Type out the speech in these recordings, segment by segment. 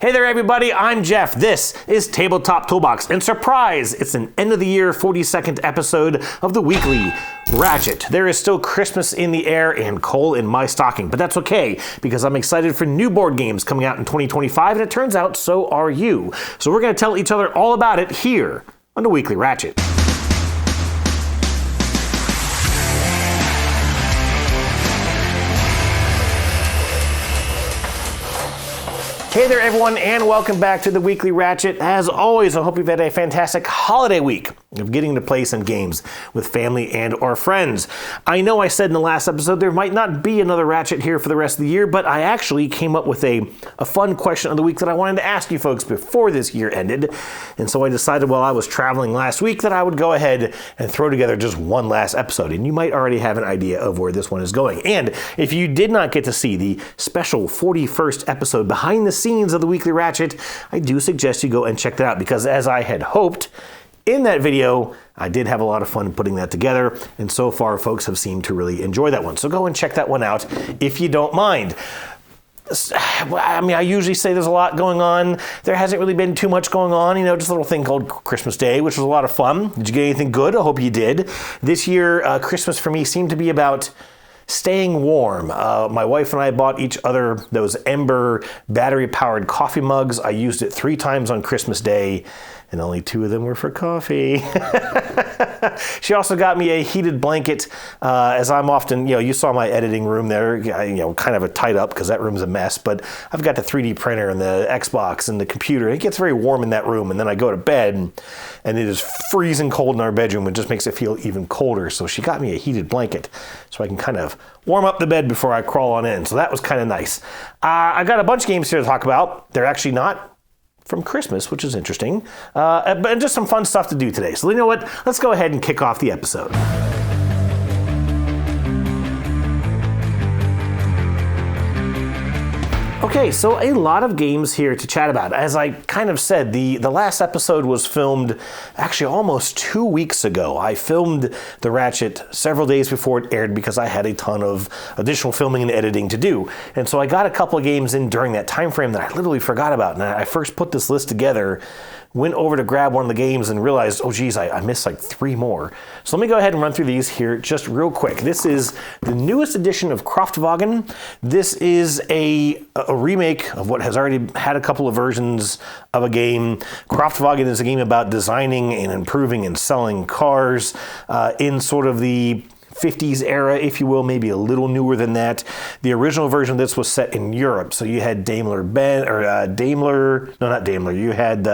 Hey there everybody, I'm Jeff. This is Tabletop Toolbox, and surprise, it's an end of the year 42nd episode of the Weekly Ratchet. There is still Christmas in the air and coal in my stocking, but that's okay because I'm excited for new board games coming out in 2025, and it turns out so are you. So we're going to tell each other all about it here on the Weekly Ratchet. Hey there everyone, and welcome back to the Weekly Ratchet. As always, I hope you've had a fantastic holiday week of getting to play some games with family and or friends. I know I said in the last episode there might not be another Ratchet here for the rest of the year, but I actually came up with a fun question of the week that I wanted to ask you folks before this year ended. And so I decided while I was traveling last week that I would go ahead and throw together just one last episode. And you might already have an idea of where this one is going. And if you did not get to see the special 41st episode behind the scenes of the Weekly Ratchet, I do suggest you go and check that out, because as I had hoped in that video, I did have a lot of fun putting that together, and so far folks have seemed to really enjoy that one. So go and check that one out if you don't mind. I mean, I usually say there's a lot going on. There hasn't really been too much going on, just a little thing called Christmas Day, which was a lot of fun. Did you get anything good? I hope you did. This year, Christmas for me seemed to be about staying warm. My wife and I bought each other those Ember battery-powered coffee mugs. I used it 3 times on Christmas Day, and only 2 of them were for coffee. She also got me a heated blanket, as I'm often, you saw my editing room there, kind of a tied up because that room's a mess, but I've got the 3D printer and the Xbox and the computer. It gets very warm in that room, and then I go to bed, and it is freezing cold in our bedroom. It just makes it feel even colder, so she got me a heated blanket so I can kind of warm up the bed before I crawl on in, so that was kind of nice. I got a bunch of games here to talk about. They're actually not from Christmas, which is interesting, but just some fun stuff to do today. So you know what? Let's go ahead and kick off the episode. Okay, so a lot of games here to chat about. As I kind of said, the last episode was filmed actually almost 2 weeks ago. I filmed the Ratchet several days before it aired because I had a ton of additional filming and editing to do. And so I got a couple of games in during that time frame that I literally forgot about. And I first put this list together, went over to grab one of the games and realized, oh geez, I missed like 3 more. So let me go ahead and run through these here just real quick. This is the newest edition of Kraftwagen. This is a remake of what has already had a couple of versions of a game. Kraftwagen is a game about designing and improving and selling cars in sort of the 50s era, if you will, maybe a little newer than that. The original version of this was set in Europe, so you had you had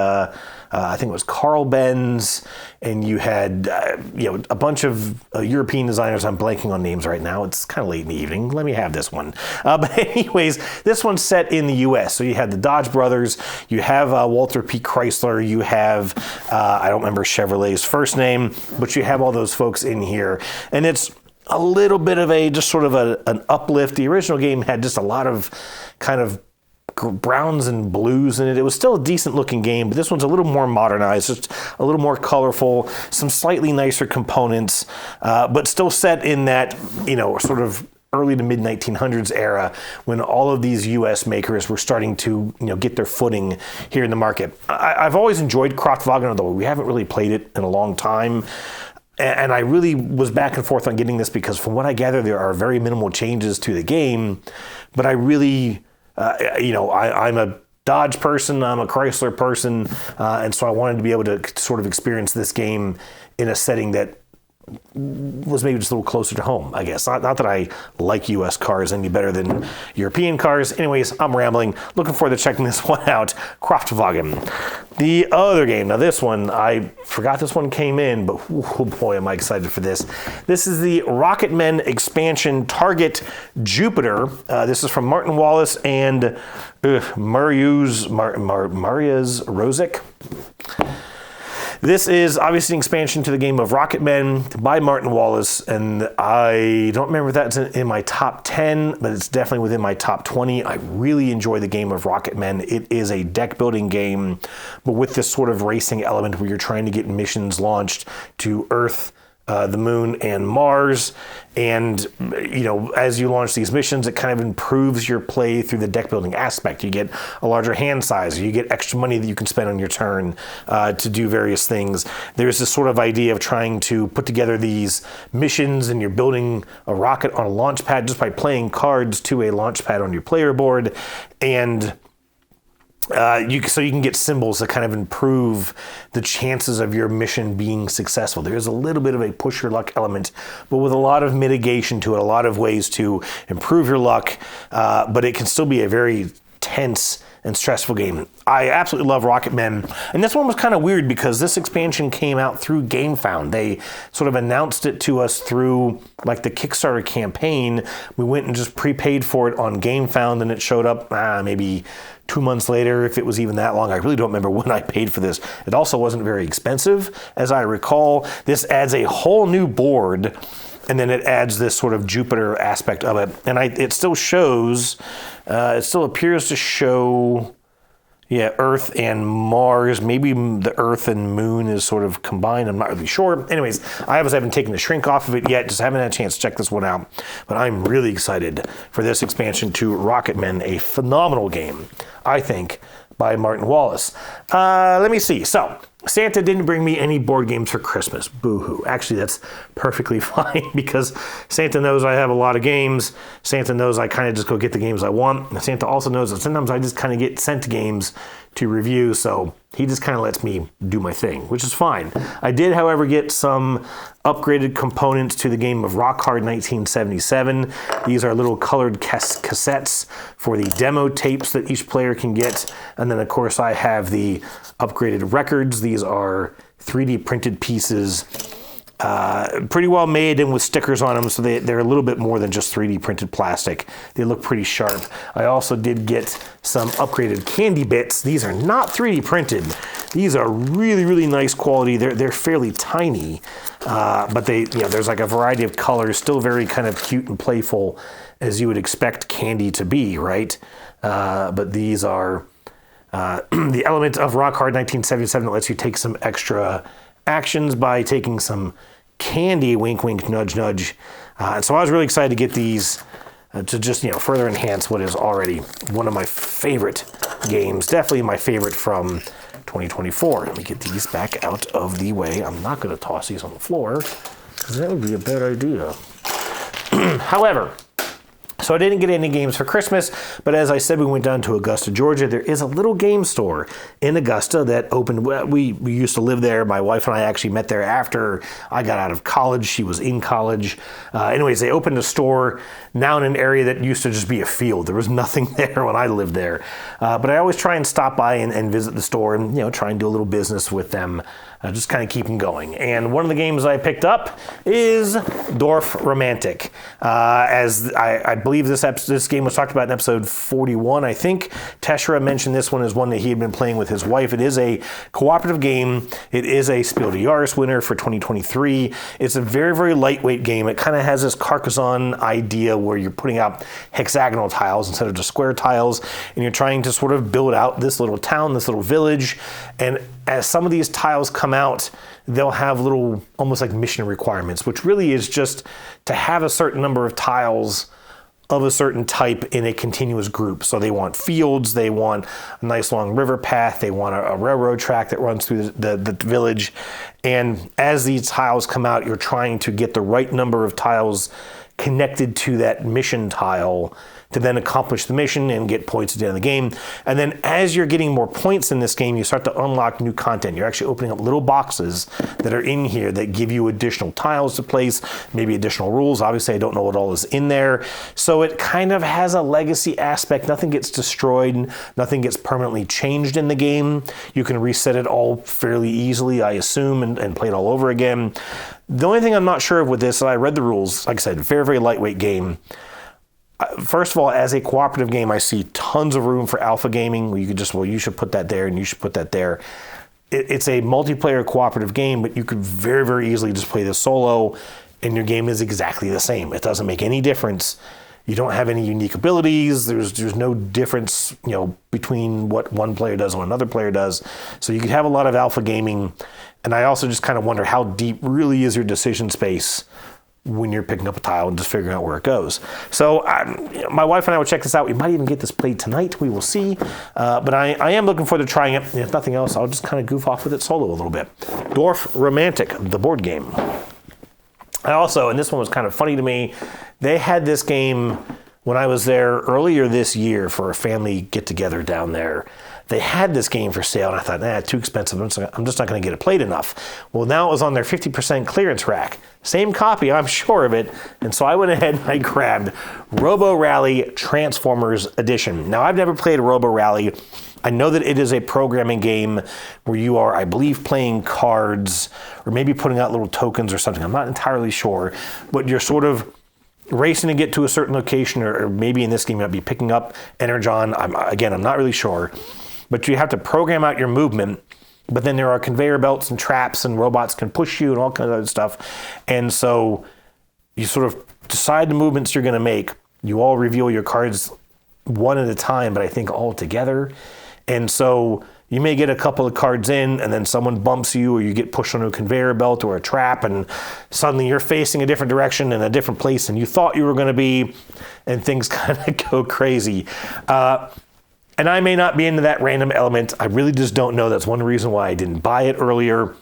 I think it was Carl Benz, and you had a bunch of European designers. I'm blanking on names right now. It's kind of late in the evening. Let me have this one. But anyways, this one's set in the U.S. So you had the Dodge brothers, you have Walter P. Chrysler, you have I don't remember Chevrolet's first name, but you have all those folks in here, and it's a little bit of an uplift. The original game had just a lot of kind of browns and blues in it. It was still a decent looking game, but this one's a little more modernized, just a little more colorful, some slightly nicer components, but still set in that, sort of early to mid 1900s era when all of these US makers were starting to, get their footing here in the market. I've always enjoyed Kraftwagen, although we haven't really played it in a long time. And I really was back and forth on getting this because from what I gather, there are very minimal changes to the game, but I really, I'm a Dodge person, I'm a Chrysler person, and so I wanted to be able to sort of experience this game in a setting that was maybe just a little closer to home, I guess. Not that I like U.S. cars any better than European cars. Anyways, I'm rambling. Looking forward to checking this one out. Kraftwagen. The other game, now this one, I forgot this one came in, but oh boy, am I excited for this. This is the Rocketmen expansion Target Jupiter. This is from Martin Wallace and Mariusz Rozik. This is obviously an expansion to the game of Rocketmen by Martin Wallace, and I don't remember if that's in my top 10, but it's definitely within my top 20. I really enjoy the game of Rocketmen. It is a deck building game, but with this sort of racing element where you're trying to get missions launched to Earth the moon and Mars. And, as you launch these missions, it kind of improves your play through the deck building aspect. You get a larger hand size, you get extra money that you can spend on your turn to do various things. There's this sort of idea of trying to put together these missions, and you're building a rocket on a launch pad just by playing cards to a launch pad on your player board. And you can get symbols that kind of improve the chances of your mission being successful. There is a little bit of a push your luck element, but with a lot of mitigation to it, a lot of ways to improve your luck, but it can still be a very tense and stressful game. I absolutely love Rocket Men, and this one was kind of weird because this expansion came out through GameFound. They sort of announced it to us through like the Kickstarter campaign. We went and just prepaid for it on GameFound, and it showed up maybe 2 months later, if it was even that long. I really don't remember when I paid for this. It also wasn't very expensive, as I recall. This adds a whole new board, and then it adds this sort of Jupiter aspect of it. And it still shows, it still appears to show, Earth and Mars. Maybe the Earth and Moon is sort of combined. I'm not really sure. Anyways, I obviously haven't taken the shrink off of it yet. Just haven't had a chance to check this one out. But I'm really excited for this expansion to Rocket Men, a phenomenal game, I think, by Martin Wallace. Let me see. So, Santa didn't bring me any board games for Christmas. Boo-hoo. Actually, that's perfectly fine because Santa knows I have a lot of games. Santa knows I kind of just go get the games I want. And Santa also knows that sometimes I just kind of get sent games to review, so he just kind of lets me do my thing, which is fine. I did, however, get some upgraded components to the game of Rock Hard 1977. These are little colored cassettes for the demo tapes that each player can get. And then, of course, I have the upgraded records. These are 3D printed pieces, pretty well made and with stickers on them, so they're a little bit more than just 3D printed plastic. They look pretty sharp. I also did get some upgraded candy bits. These are not 3D printed. These are really, really nice quality. They're fairly tiny, but there's like a variety of colors, still very kind of cute and playful, as you would expect candy to be, right? But these are the element of Rock Hard 1977 that lets you take some extra actions by taking some candy, wink, wink, nudge, nudge. And so I was really excited to get these to just, further enhance what is already one of my favorite games. Definitely my favorite from 2024. Let me get these back out of the way. I'm not going to toss these on the floor because that would be a bad idea. However, so I didn't get any games for Christmas, but as I said, we went down to Augusta, Georgia. There is a little game store in Augusta that opened. We used to live there. My wife and I actually met there after I got out of college. She was in college. Anyways, they opened a store now in an area that used to just be a field. There was nothing there when I lived there. But I always try and stop by and visit the store and, try and do a little business with them. Just kind of keep them going. And one of the games I picked up is Dorf Romantic. As I believe this game was talked about in episode 41, I think. Teshra mentioned this one as one that he had been playing with his wife. It is a cooperative game. It is a Spiel des Jahres winner for 2023. It's a very, very lightweight game. It kind of has this Carcassonne idea where you're putting out hexagonal tiles instead of just square tiles, and you're trying to sort of build out this little town, this little village. And as some of these tiles come out, they'll have little, almost like mission requirements, which really is just to have a certain number of tiles of a certain type in a continuous group. So they want fields, they want a nice long river path, they want a railroad track that runs through the village. And as these tiles come out, you're trying to get the right number of tiles connected to that mission tile to then accomplish the mission and get points at the end of the game. And then as you're getting more points in this game, you start to unlock new content. You're actually opening up little boxes that are in here that give you additional tiles to place, maybe additional rules. Obviously, I don't know what all is in there. So it kind of has a legacy aspect. Nothing gets destroyed. Nothing gets permanently changed in the game. You can reset it all fairly easily, I assume, and play it all over again. The only thing I'm not sure of with this, I read the rules, like I said, very, very lightweight game. First of all, as a cooperative game, I see tons of room for alpha gaming. You could just, you should put that there and you should put that there. It's a multiplayer cooperative game, but you could very, very easily just play this solo and your game is exactly the same. It doesn't make any difference You don't have any unique abilities. There's no difference, between what one player does and what another player does. So you could have a lot of alpha gaming. And I also just kind of wonder how deep really is your decision space when you're picking up a tile and just figuring out where it goes. So my wife and I will check this out. We might even get this played tonight. We will see. But I am looking forward to trying it. And if nothing else, I'll just kind of goof off with it solo a little bit. Dwarf Romantic, the board game. I also, and this one was kind of funny to me, they had this game when I was there earlier this year for a family get-together down there. They had this game for sale, and I thought, too expensive. I'm just not going to get it played enough. Well, now it was on their 50% clearance rack. Same copy, I'm sure of it. And so I went ahead and I grabbed Robo Rally Transformers Edition. Now, I've never played Robo Rally. I know that it is a programming game where you are, I believe, playing cards or maybe putting out little tokens or something. I'm not entirely sure. But you're sort of racing to get to a certain location, or maybe in this game you might be picking up Energon. I'm not really sure. But you have to program out your movement. But then there are conveyor belts and traps, and robots can push you and all kinds of other stuff. And so you sort of decide the movements you're going to make. You all reveal your cards one at a time, but I think all together. And so you may get a couple of cards in, and then someone bumps you, or you get pushed onto a conveyor belt or a trap, and suddenly you're facing a different direction in a different place than you thought you were going to be, and things kind of go crazy. And I may not be into that random element. I really just don't know. That's one reason why I didn't buy it earlier.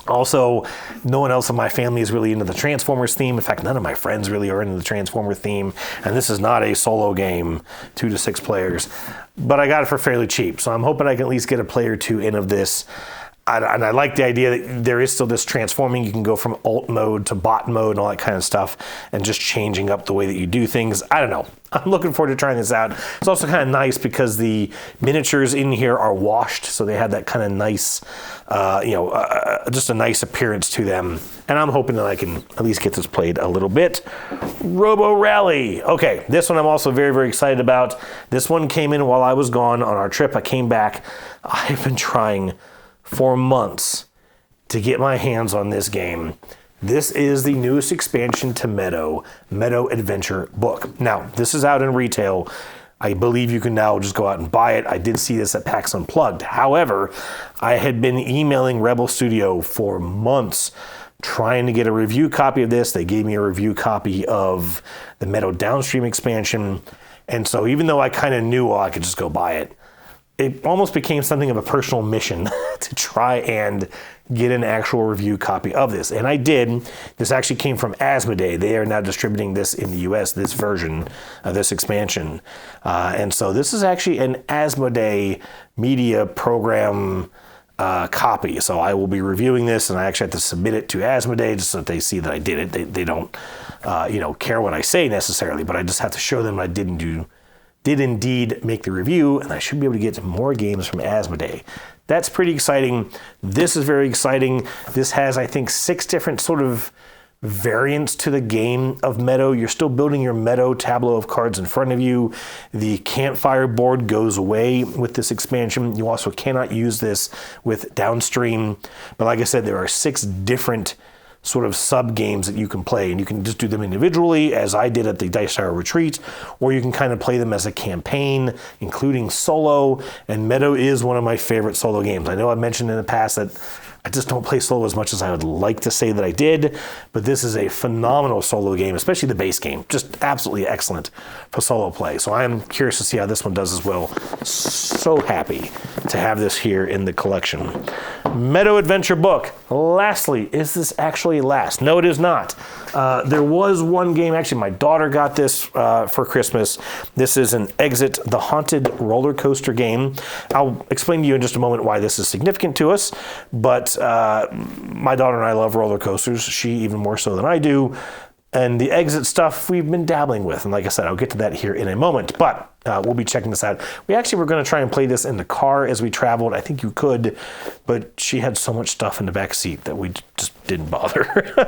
Also, no one else in my family is really into the Transformers theme. In fact, none of my friends really are into the Transformer theme. And this is not a solo game, 2 to 6 players. But I got it for fairly cheap. So I'm hoping I can at least get a player or two in of this. And I like the idea that there is still this transforming. You can go from alt mode to bot mode and all that kind of stuff, and just changing up the way that you do things. I don't know. I'm looking forward to trying this out. It's also kind of nice because the miniatures in here are washed, so they have that kind of nice, just a nice appearance to them. And I'm hoping that I can at least get this played a little bit. Robo Rally. Okay, this one I'm also very, very excited about. This one came in while I was gone on our trip. I came back. I've been trying for months to get my hands on this game. This is the newest expansion to Meadow Adventure Book. Now, this is out in retail. I believe you can now just go out and buy it. I did see this at PAX Unplugged. However, I had been emailing Rebel Studio for months trying to get a review copy of this. They gave me a review copy of the Meadow Downstream expansion. And so even though I kind of knew, I could just go buy it, it almost became something of a personal mission to try and get an actual review copy of this. And I did. This actually came from Asmodee. They are now distributing this in the US, this version of this expansion. And so this is actually an Asmodee media program copy. So I will be reviewing this, and I actually have to submit it to Asmodee just so that they see that I did it. They don't care what I say necessarily, but I just have to show them I did indeed make the review, and I should be able to get more games from Asmodee. That's pretty exciting. This is very exciting. This has, I think, 6 different sort of variants to the game of Meadow. You're still building your Meadow tableau of cards in front of you. The campfire board goes away with this expansion. You also cannot use this with Downstream. But like I said, there are 6 different sort of sub games that you can play, and you can just do them individually, as I did at the Dice Tower Retreat, or you can kind of play them as a campaign, including solo. And Meadow is one of my favorite solo games. I know I've mentioned in the past that I just don't play solo as much as I would like to say that I did, but this is a phenomenal solo game, especially the base game. Just absolutely excellent for solo play. So I am curious to see how this one does as well. So happy to have this here in the collection. Meadow Adventure Book. Lastly, is this actually last? No, it is not. There was one game, actually my daughter got this for Christmas. This is an Exit the Haunted roller coaster game. I'll explain to you in just a moment why this is significant to us, but my daughter and I love roller coasters. She even more so than I do. And the Exit stuff we've been dabbling with. And like I said, I'll get to that here in a moment. But we'll be checking this out. We actually were going to try and play this in the car as we traveled. I think you could, but she had so much stuff in the back seat that we just didn't bother.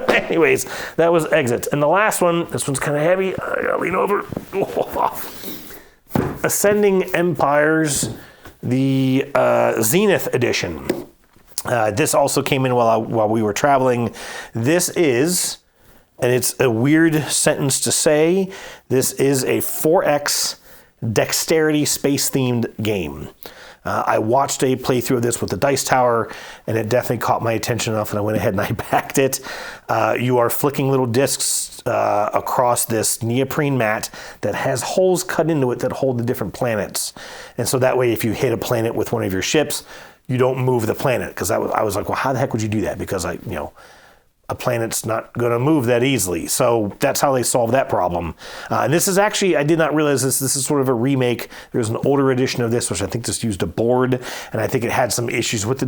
Anyways, that was Exit. And the last one, this one's kind of heavy. I gotta lean over. Ascending Empires, the Zenith edition. This also came in while we were traveling. This is and it's a weird sentence to say. This is a 4X dexterity space-themed game. I watched a playthrough of this with the Dice Tower, and it definitely caught my attention enough, and I went ahead and I backed it. You are flicking little discs across this neoprene mat that has holes cut into it that hold the different planets. And so that way, if you hit a planet with one of your ships, you don't move the planet. Because I was like, well, how the heck would you do that? Because a planet's not going to move that easily. So that's how they solve that problem. And this is actually, I did not realize this is sort of a remake. There's an older edition of this, which I think just used a board, and I think it had some issues with the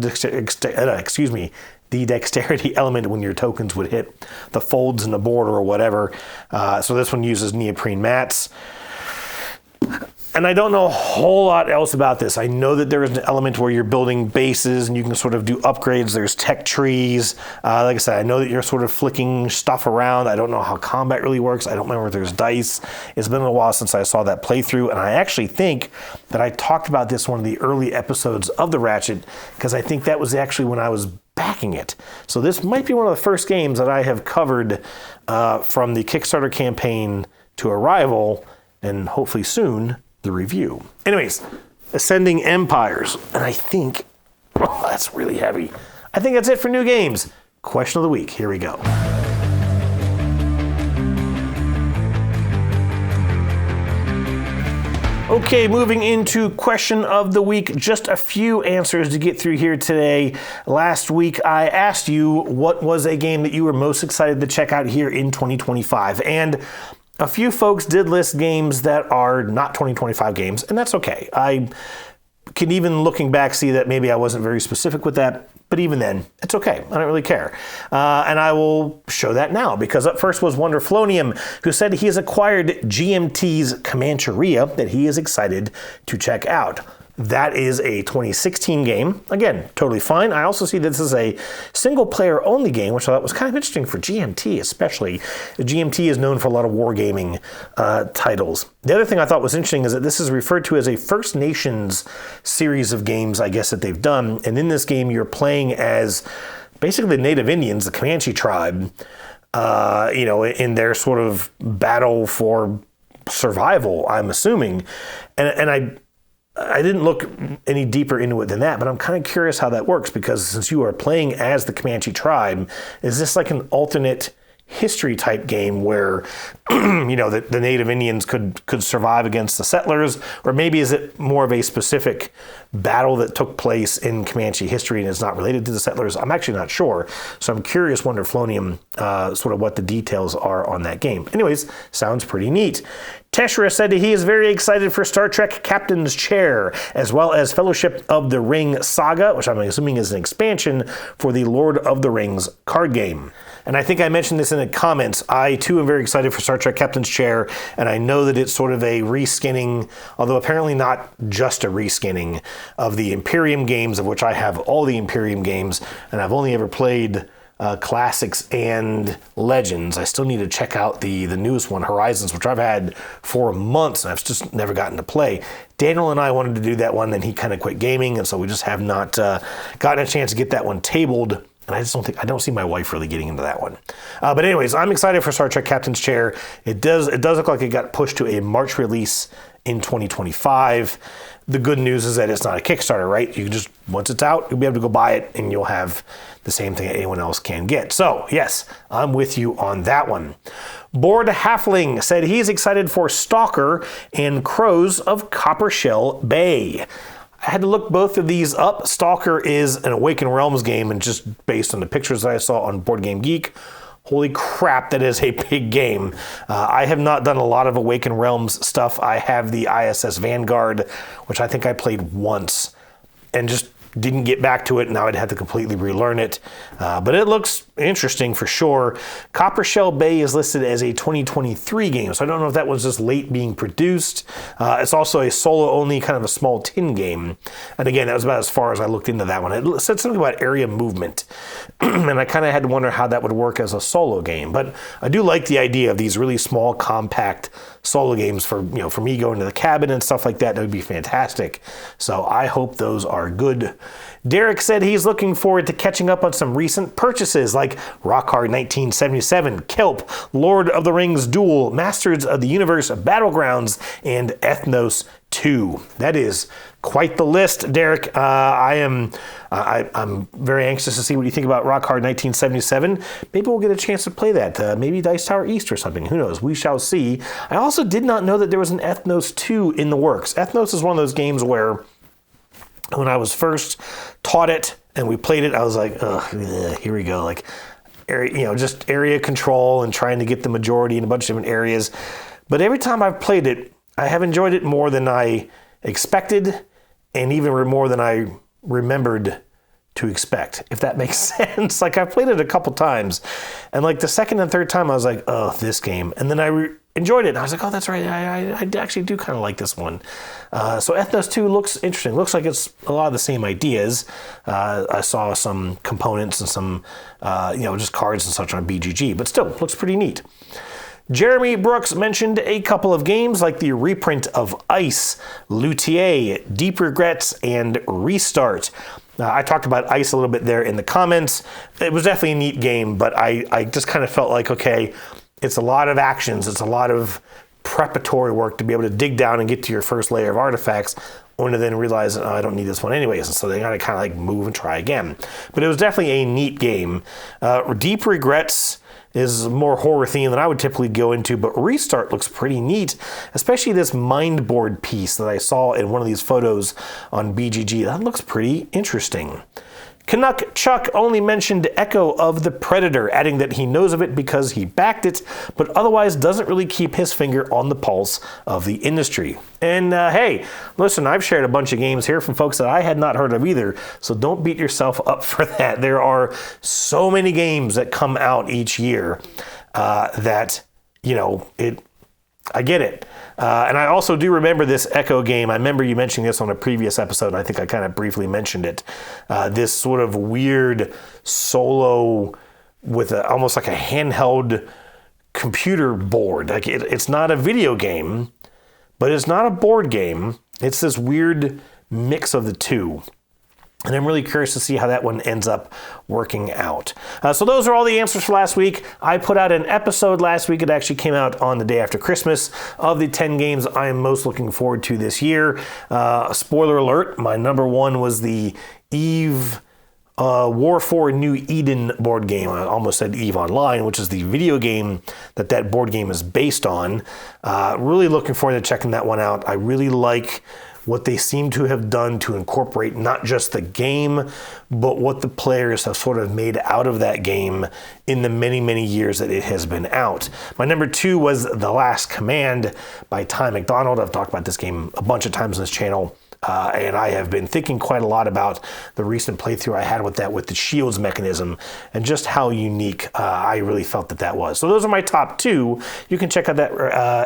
dexterity element when your tokens would hit the folds in the board or whatever. So this one uses neoprene mats. And I don't know a whole lot else about this. I know that there is an element where you're building bases and you can sort of do upgrades. There's tech trees. Like I said, I know that you're sort of flicking stuff around. I don't know how combat really works. I don't remember if there's dice. It's been a while since I saw that playthrough. And I actually think that I talked about this one of the early episodes of the Ratchet, because I think that was actually when I was backing it. So this might be one of the first games that I have covered from the Kickstarter campaign to Arrival, and hopefully soon the review. Anyways, Ascending Empires. And I think, that's really heavy. I think that's it for new games. Question of the week. Here we go. Okay, moving into question of the week. Just a few answers to get through here today. Last week, I asked you what was a game that you were most excited to check out here in 2025. And a few folks did list games that are not 2025 games, and that's okay. I can, even looking back, see that maybe I wasn't very specific with that, but even then, it's okay. I don't really care. And I will show that now, because up first was Wonderflonium, who said he has acquired GMT's Comancheria that he is excited to check out. That is a 2016 game. Again, totally fine. I also see this is a single-player only game, which I thought was kind of interesting for GMT, especially. GMT is known for a lot of wargaming titles. The other thing I thought was interesting is that this is referred to as a First Nations series of games, I guess, that they've done. And in this game, you're playing as basically the Native Indians, the Comanche tribe, in their sort of battle for survival, I'm assuming. And I didn't look any deeper into it than that, but I'm kind of curious how that works, because since you are playing as the Comanche tribe, is this like an alternate history type game where, the Native Indians could survive against the settlers? Or maybe is it more of a specific battle that took place in Comanche history and is not related to the settlers? I'm actually not sure. So I'm curious, Wonderflonium, sort of what the details are on that game. Anyways, sounds pretty neat. Teshra said he is very excited for Star Trek Captain's Chair, as well as Fellowship of the Ring Saga, which I'm assuming is an expansion for the Lord of the Rings card game. And I think I mentioned this in the comments. I, too, am very excited for Star Trek Captain's Chair, and I know that it's sort of a reskinning, although apparently not just a reskinning, of the Imperium games, of which I have all the Imperium games, and I've only ever played Classics and Legends. I still need to check out the newest one, Horizons, which I've had for months, and I've just never gotten to play. Daniel and I wanted to do that one, then he kind of quit gaming, and so we just have not gotten a chance to get that one tabled. And I don't see my wife really getting into that one. But anyways, I'm excited for Star Trek Captain's Chair. It does look like it got pushed to a March release in 2025. The good news is that it's not a Kickstarter, right? You can just, once it's out, you'll be able to go buy it and you'll have the same thing that anyone else can get. So yes, I'm with you on that one. Bored Halfling said he's excited for Stalker and Crows of Coppershell Bay. I had to look both of these up. Stalker is an Awaken Realms game, and just based on the pictures that I saw on Board Game Geek, holy crap, that is a big game. I have not done a lot of Awaken Realms stuff. I have the ISS Vanguard, which I think I played once, and just didn't get back to it. Now I'd have to completely relearn it. But it looks interesting for sure. Coppershell Bay is listed as a 2023 game, so I don't know if that was just late being produced. It's also a solo-only kind of a small tin game. And again, that was about as far as I looked into that one. It said something about area movement, and I kind of had to wonder how that would work as a solo game. But I do like the idea of these really small, compact solo games for me going to the cabin and stuff like that. That would be fantastic. So I hope those are good Derek said he's looking forward to catching up on some recent purchases like Rock Hard 1977, Kelp, Lord of the Rings Duel, Masters of the Universe Battlegrounds, and Ethnos 2. That is quite the list, Derek. I'm very anxious to see what you think about Rock Hard 1977. Maybe we'll get a chance to play that. Maybe Dice Tower East or something. Who knows? We shall see. I also did not know that there was an Ethnos 2 in the works. Ethnos is one of those games where when I was first taught it and we played it, I was like, ugh, here we go. Like, just area control and trying to get the majority in a bunch of different areas. But every time I've played it, I have enjoyed it more than I expected and even more than I remembered to expect, if that makes sense. Like, I played it a couple times and like the second and third time I was like, oh, this game. And then I enjoyed it. And I was like, oh, that's right. I actually do kind of like this one. So Ethnos 2 looks interesting. Looks like it's a lot of the same ideas. I saw some components and some, just cards and such on BGG, but still looks pretty neat. Jeremy Brooks mentioned a couple of games like the reprint of Ice, Luthier, Deep Regrets, and Restart. I talked about Ice a little bit there in the comments. It was definitely a neat game, but I just kind of felt like, okay, it's a lot of actions. It's a lot of preparatory work to be able to dig down and get to your first layer of artifacts, only to then realize, oh, I don't need this one anyways. And so they got to kind of like move and try again. But it was definitely a neat game. Deep Regrets is more horror themed than I would typically go into, but Restart looks pretty neat, especially this mind board piece that I saw in one of these photos on BGG. That looks pretty interesting. Canuck Chuck only mentioned Echo of the Predator, adding that he knows of it because he backed it, but otherwise doesn't really keep his finger on the pulse of the industry. And hey, listen, I've shared a bunch of games here from folks that I had not heard of either, so don't beat yourself up for that. There are so many games that come out each year that, I get it. And I also do remember this Echo game. I remember you mentioning this on a previous episode, and I think I kind of briefly mentioned it. This sort of weird solo with almost like a handheld computer board. Like it's not a video game, but it's not a board game. It's this weird mix of the two. And I'm really curious to see how that one ends up working out. So those are all the answers for last week. I put out an episode last week. It actually came out on the day after Christmas of the 10 games I am most looking forward to this year. Spoiler alert, my number one was the Eve War for New Eden board game. I almost said Eve Online, which is the video game that board game is based on. Really looking forward to checking that one out. I really like what they seem to have done to incorporate not just the game, but what the players have sort of made out of that game in the many, many years that it has been out. My number two was The Last Command by Ty McDonald. I've talked about this game a bunch of times on this channel. And I have been thinking quite a lot about the recent playthrough I had with the shields mechanism and just how unique I really felt that was. So those are my top two. You can check out that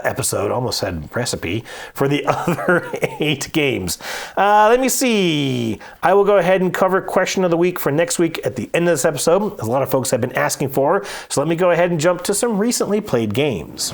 episode, almost said recipe, for the other 8 games. Let me see. I will go ahead and cover question of the week for next week at the end of this episode. A lot of folks have been asking for, so let me go ahead and jump to some recently played games.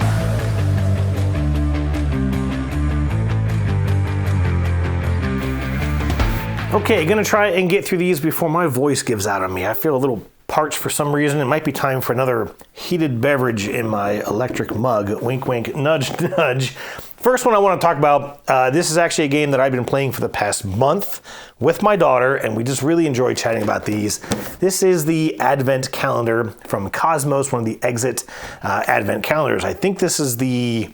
Okay, gonna try and get through these before my voice gives out on me. I feel a little parched for some reason. It might be time for another heated beverage in my electric mug. Wink, wink, nudge, nudge. First one I want to talk about, this is actually a game that I've been playing for the past month with my daughter, and we just really enjoy chatting about these. This is the Advent Calendar from Cosmos, one of the Exit Advent Calendars. I think this is the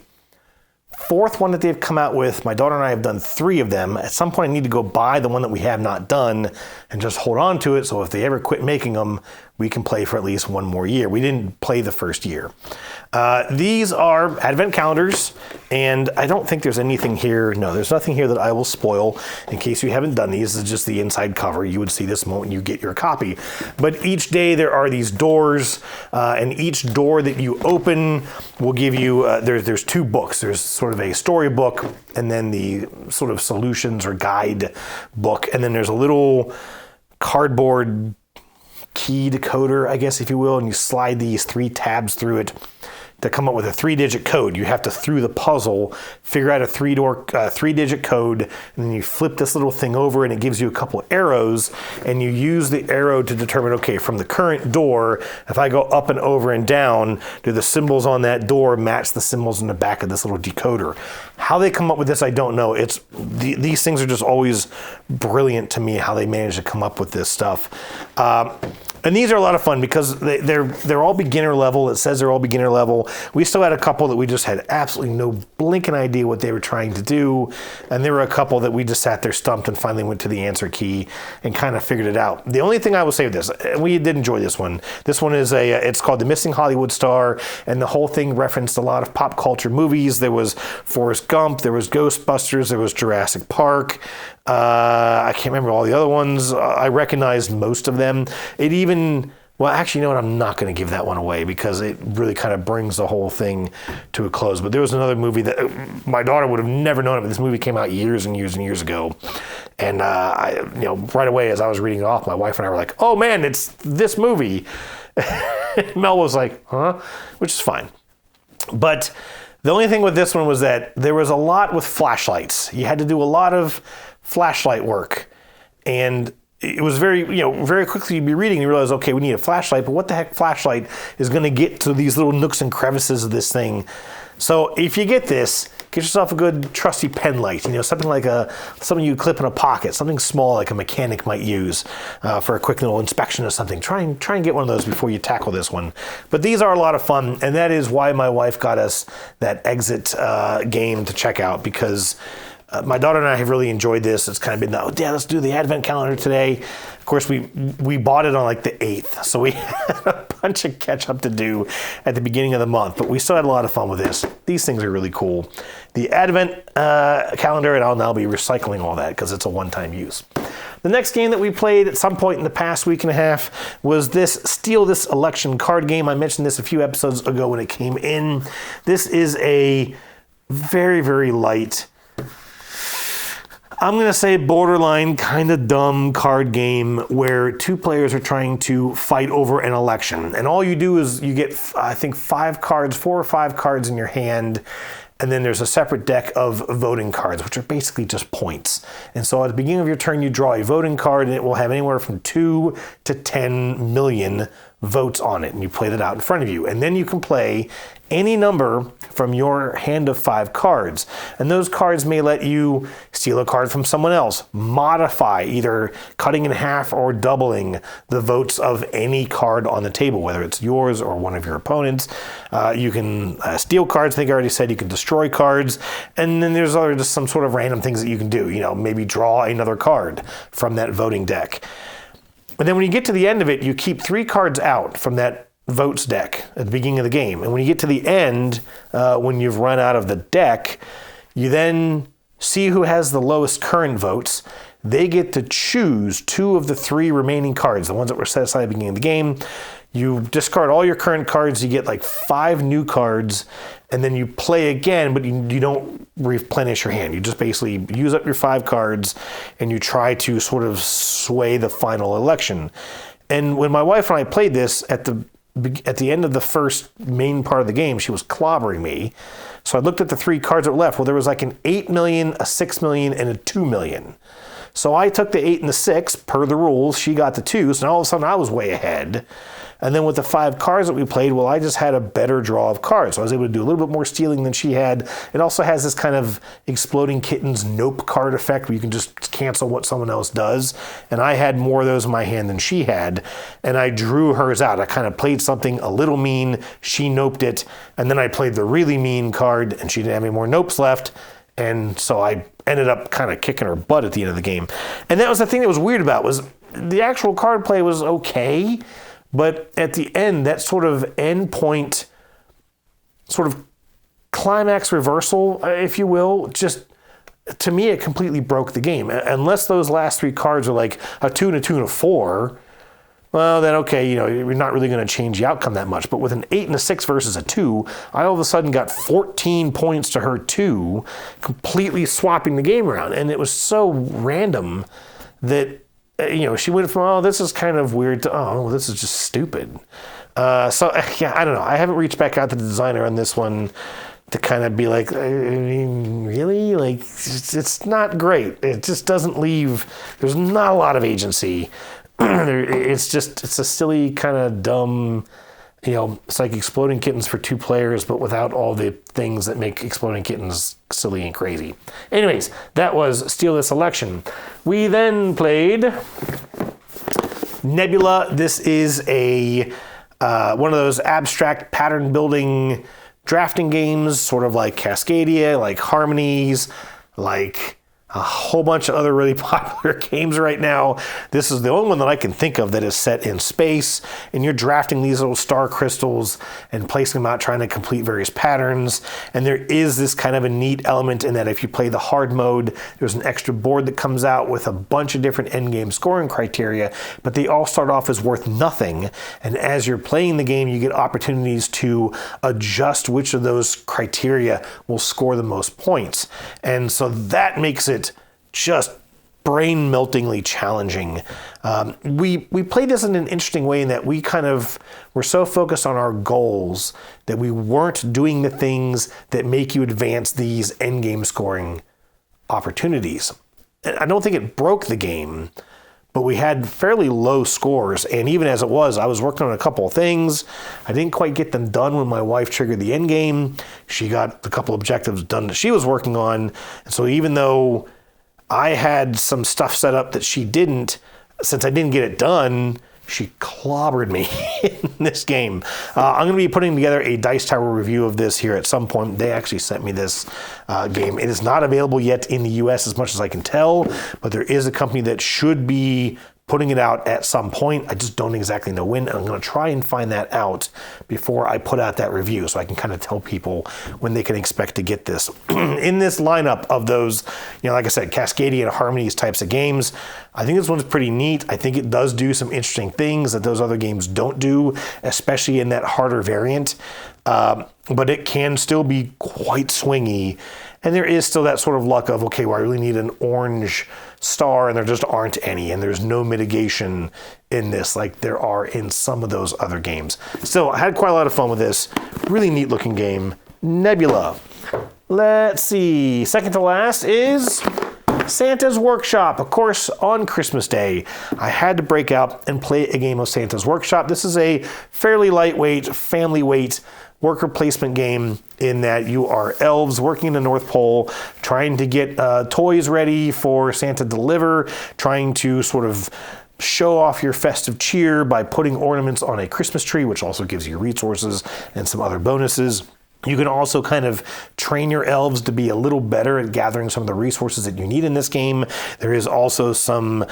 4th one that they've come out with. My daughter and I have done 3 of them. At some point I need to go buy the one that we have not done and just hold on to it, so if they ever quit making them, we can play for at least one more year. We didn't play the first year. These are Advent calendars, and I don't think there's anything here. No, there's nothing here that I will spoil in case you haven't done these. This is just the inside cover. You would see this moment you get your copy. But each day there are these doors, and each door that you open will give you, there's 2 books. There's sort of a storybook, and then the sort of solutions or guide book, and then there's a little cardboard key decoder, I guess, if you will, and you slide these 3 tabs through it to come up with a 3-digit code. You have to, through the puzzle, figure out a 3-digit code, and then you flip this little thing over and it gives you a couple of arrows, and you use the arrow to determine, okay, from the current door, if I go up and over and down, do the symbols on that door match the symbols in the back of this little decoder? How they come up with this, I don't know. These things are just always brilliant to me, how they manage to come up with this stuff. And these are a lot of fun because they're all beginner level. It says they're all beginner level. We still had a couple that we just had absolutely no blinking idea what they were trying to do. And there were a couple that we just sat there stumped and finally went to the answer key and kind of figured it out. The only thing I will say with this, and we did enjoy this one. This one is it's called The Missing Hollywood Star, and the whole thing referenced a lot of pop culture movies. There was Forrest Gump, there was Ghostbusters, there was Jurassic Park. I can't remember all the other ones. I recognized most of them. Well, actually, you know what? I'm not going to give that one away because it really kind of brings the whole thing to a close. But there was another movie that my daughter would have never known it, but this movie came out years and years and years ago. And right away as I was reading it off, my wife and I were like, "Oh man, it's this movie." Mel was like, "Huh?" Which is fine. But the only thing with this one was that there was a lot with flashlights. You had to do a lot of flashlight work, and it was very quickly you'd be reading and you realize, okay, we need a flashlight, but what the heck flashlight is going to get to these little nooks and crevices of this thing? So if you get this, get yourself a good trusty pen light, something like something you clip in a pocket, something small like a mechanic might use for a quick little inspection of something. Try and get one of those before you tackle this one. But these are a lot of fun, and that is why my wife got us that Exit game to check out, because my daughter and I have really enjoyed this. It's kind of been, let's do the advent calendar today. Of course, we bought it on like the 8th, so we had a bunch of catch up to do at the beginning of the month, but we still had a lot of fun with this. These things are really cool. The advent calendar, and I'll now be recycling all that because it's a one-time use. The next game that we played at some point in the past week and a half was this Steal This Election card game. I mentioned this a few episodes ago when it came in. This is a very, very light, I'm going to say borderline kind of dumb card game where two players are trying to fight over an election. And all you do is you get, I think, 4 or 5 cards in your hand. And then there's a separate deck of voting cards, which are basically just points. And so at the beginning of your turn, you draw a voting card, and it will have anywhere from 2 to 10 million votes on it. And you play that out in front of you. And then you can play any number from your hand of 5 cards. And those cards may let you steal a card from someone else, modify, either cutting in half or doubling the votes of any card on the table, whether it's yours or one of your opponents. You can steal cards, I think I already said. You can destroy cards. And then there's just some sort of random things that you can do. Maybe draw another card from that voting deck. And then when you get to the end of it, you keep 3 cards out from that votes deck at the beginning of the game. And when you get to the end, when you've run out of the deck, you then see who has the lowest current votes. They get to choose 2 of the 3 remaining cards, the ones that were set aside at the beginning of the game. You discard all your current cards, you get like 5 new cards, and then you play again, but you don't replenish your hand. You just basically use up your 5 cards, and you try to sort of sway the final election. And when my wife and I played this at the end of the first main part of the game, she was clobbering me. So I looked at the 3 cards that were left. Well, there was like an 8 million, a 6 million, and a 2 million. So I took the 8 and the 6 per the rules. She got the 2. So now all of a sudden I was way ahead. And then with the 5 cards that we played, well, I just had a better draw of cards. So I was able to do a little bit more stealing than she had. It also has this kind of exploding kittens nope card effect where you can just cancel what someone else does. And I had more of those in my hand than she had. And I drew hers out. I kind of played something a little mean. She noped it. And then I played the really mean card, and she didn't have any more nopes left. And so I ended up kind of kicking her butt at the end of the game. And that was the thing that was weird about was the actual card play was okay. But at the end, that sort of end point, sort of climax reversal, if you will, just, to me, it completely broke the game. Unless those last 3 cards are like a 2 and a 2 and a 4, well, then okay, you're not really going to change the outcome that much. But with an 8 and a 6 versus a 2, I all of a sudden got 14 points to her 2, completely swapping the game around. And it was so random that she went from, oh, this is kind of weird, to, oh, this is just stupid. So yeah, I don't know. I haven't reached back out to the designer on this one to kind of be like, I mean, really? Like, it's not great. It just doesn't leave, there's not a lot of agency. It's a silly, kind of dumb, it's like Exploding Kittens for 2 players, but without all the things that make Exploding Kittens silly and crazy. Anyways, that was Steal This Election. We then played Nebula. This is one of those abstract pattern building drafting games, sort of like Cascadia, like Harmonies, like a whole bunch of other really popular games right now. This is the only one that I can think of that is set in space, and you're drafting these little star crystals and placing them out, trying to complete various patterns. And there is this kind of a neat element in that if you play the hard mode, there's an extra board that comes out with a bunch of different endgame scoring criteria, but they all start off as worth nothing. And as you're playing the game, you get opportunities to adjust which of those criteria will score the most points. And so that makes it just brain-meltingly challenging. We played this in an interesting way in that we kind of were so focused on our goals that we weren't doing the things that make you advance these endgame scoring opportunities. I don't think it broke the game, but we had fairly low scores. And even as it was, I was working on a couple of things. I didn't quite get them done when my wife triggered the end game. She got a couple objectives done that she was working on. And so even though I had some stuff set up that she didn't, since I didn't get it done, she clobbered me in this game. I'm going to be putting together a Dice Tower review of this here at some point. They actually sent me this game. It is not available yet in the US as much as I can tell, but there is a company that should be putting it out at some point. I just don't exactly know when. I'm going to try and find that out before I put out that review so I can kind of tell people when they can expect to get this. In this lineup of those, like I said, Cascadia and Harmonies types of games, I think this one's pretty neat. I think it does do some interesting things that those other games don't do, especially in that harder variant. But it can still be quite swingy. And there is still that sort of luck of, okay, well, I really need an orange star, and there just aren't any, and there's no mitigation in this like there are in some of those other games. Still, I had quite a lot of fun with this. Really neat looking game. Nebula. Let's see. Second to last is Santa's Workshop. Of course, on Christmas Day, I had to break out and play a game of Santa's Workshop. This is a fairly lightweight, family weight worker placement game in that you are elves working in the North Pole, trying to get toys ready for Santa to deliver, trying to sort of show off your festive cheer by putting ornaments on a Christmas tree, which also gives you resources and some other bonuses. You can also kind of train your elves to be a little better at gathering some of the resources that you need in this game. There is also some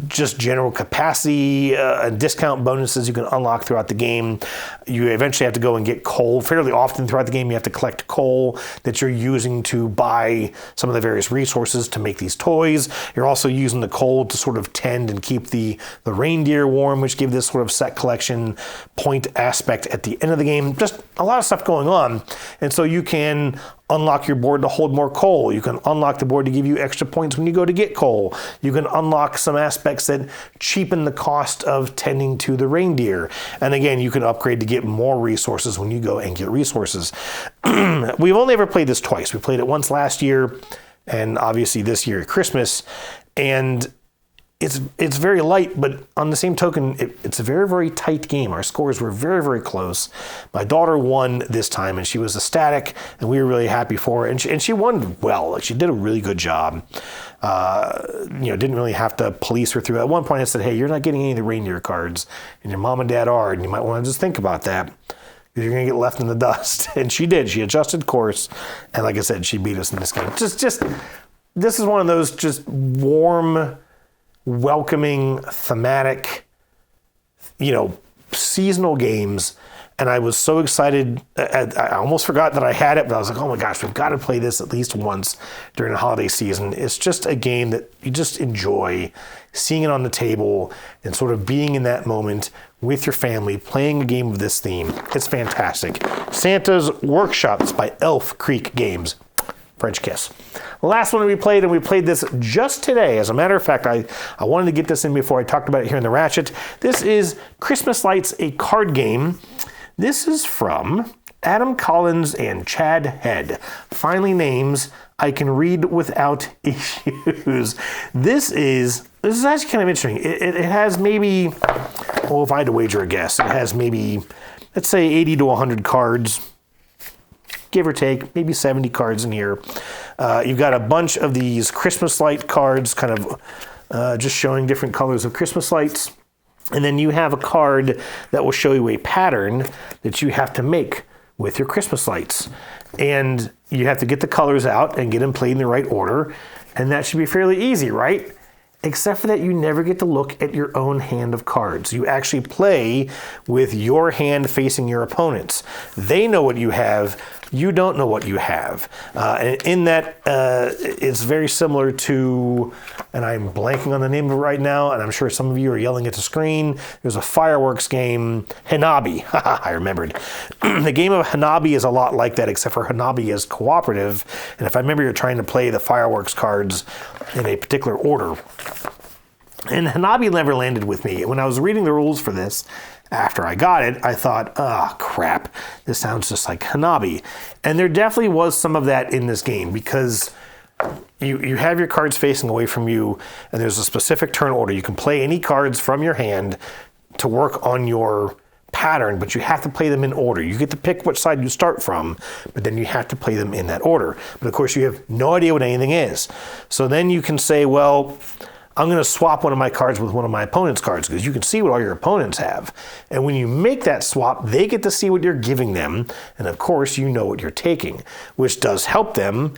just general capacity and discount bonuses you can unlock throughout the game. You eventually have to go and get coal. Fairly often throughout the game, you have to collect coal that you're using to buy some of the various resources to make these toys. You're also using the coal to sort of tend and keep the reindeer warm, which give this sort of set collection point aspect at the end of the game. Just a lot of stuff going on. And so you can unlock your board to hold more coal. You can unlock the board to give you extra points when you go to get coal. You can unlock some aspects that cheapen the cost of tending to the reindeer. And again, you can upgrade to get more resources when you go and get resources. We've only ever played this twice. We played it once last year and obviously this year at Christmas. And it's very light, but on the same token, it's a very, very tight game. Our scores were very, very close. My daughter won this time, and she was ecstatic, and we were really happy for her. And she won well. Like, she did a really good job. Didn't really have to police her through. At one point, I said, "Hey, you're not getting any of the reindeer cards, and your mom and dad are, and you might want to just think about that. You're going to get left in the dust." And she did. She adjusted course, and like I said, she beat us in this game. Just this is one of those just warm, welcoming, thematic, seasonal games. And I was so excited. I almost forgot that I had it, but I was like, oh my gosh, we've got to play this at least once during the holiday season. It's just a game that you just enjoy seeing it on the table and sort of being in that moment with your family, playing a game of this theme. It's fantastic. Santa's Workshop by Elf Creek Games. French kiss. The last one we played, and we played this just today. As a matter of fact, I wanted to get this in before I talked about it here in the Ratchet. This is Christmas Lights, a card game. This is from Adam Collins and Chad Head. Finally, names I can read without issues. This is actually kind of interesting. It has maybe, well, if I had to wager a guess, it has maybe, let's say 80 to 100 cards, give or take, maybe 70 cards in here. You've got a bunch of these Christmas light cards, kind of just showing different colors of Christmas lights. And then you have a card that will show you a pattern that you have to make with your Christmas lights. And you have to get the colors out and get them played in the right order. And that should be fairly easy, right? Except for that you never get to look at your own hand of cards. You actually play with your hand facing your opponents. They know what you have. You don't know what you have. And in that, it's very similar to, and I'm blanking on the name of it right now, and I'm sure some of you are yelling at the screen. There's a fireworks game, Hanabi. I remembered. The game of Hanabi is a lot like that, except for Hanabi is cooperative. And if I remember, you're trying to play the fireworks cards in a particular order. And Hanabi never landed with me. When I was reading the rules for this, after I got it, I thought, oh, crap, this sounds just like Hanabi. And there definitely was some of that in this game because you have your cards facing away from you, and there's a specific turn order. You can play any cards from your hand to work on your pattern, but you have to play them in order. You get to pick which side you start from, but then you have to play them in that order. But of course, you have no idea what anything is. So then you can say, well, I'm going to swap one of my cards with one of my opponent's cards because you can see what all your opponents have. And when you make that swap, they get to see what you're giving them. And of course, you know what you're taking, which does help them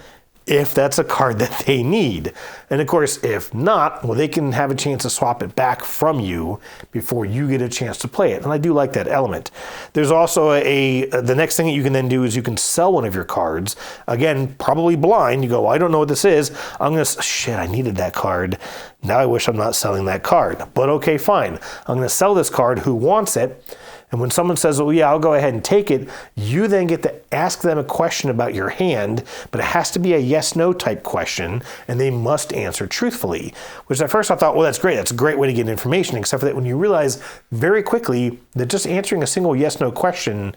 if that's a card that they need. And of course, if not, well, they can have a chance to swap it back from you before you get a chance to play it. And I do like that element. There's also the next thing that you can then do is you can sell one of your cards. Again, probably blind. You go, well, I don't know what this is. I needed that card. Now I wish I'm not selling that card. But okay, fine. I'm going to sell this card. Who wants it? And when someone says, well, yeah, I'll go ahead and take it, you then get to ask them a question about your hand, but it has to be a yes-no type question, and they must answer truthfully. Which at first I thought, well, that's great. That's a great way to get information, except for that when you realize very quickly that just answering a single yes-no question